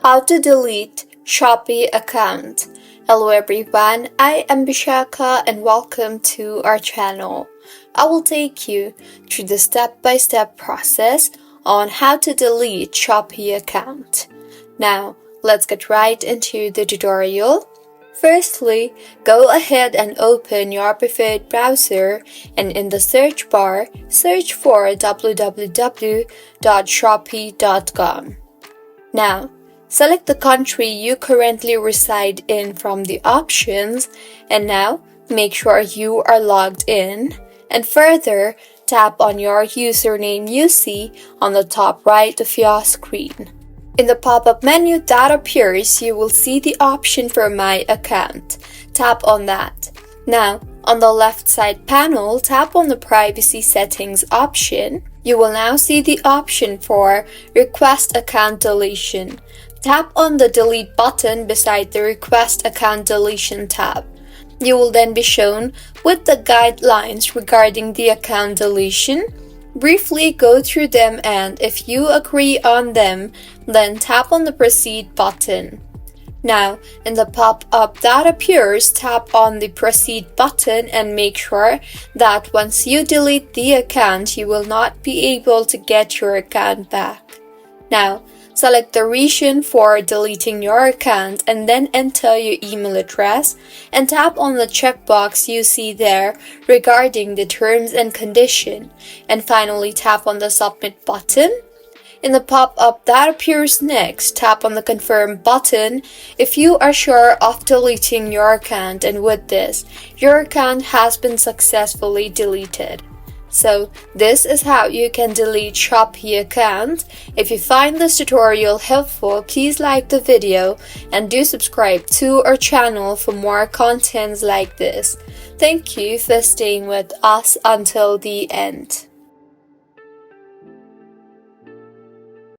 How to delete Shopee account. Hello everyone, I am Bishaka and welcome to our channel. I will take you through the step-by-step process on how to delete Shopee account. Now, let's get right into the tutorial. Firstly, go ahead and open your preferred browser and in the search bar, search for www.shopee.com. Now, select the country you currently reside in from the options, and now make sure you are logged in, and further tap on your username you see on the top right of your screen. In the pop-up menu that appears, you will see the option for My Account. Tap on that. Now, on the left side panel, tap on the Privacy Settings option. You will now see the option for Request Account Deletion. Tap on the Delete button beside the Request Account Deletion tab. You will then be shown with the guidelines regarding the account deletion. Briefly go through them, and if you agree on them, then tap on the Proceed button. Now, in the pop-up that appears, tap on the Proceed button and make sure that once you delete the account, you will not be able to get your account back. Now, select the region for deleting your account and then enter your email address and tap on the checkbox you see there regarding the terms and condition, and finally tap on the Submit button. In the pop-up that appears next, tap on the Confirm button if you are sure of deleting your account, and with this, your account has been successfully deleted. So, this is how you can delete Shopee account. If you find this tutorial helpful, please like the video and do subscribe to our channel for more contents like this. Thank you for staying with us until the end.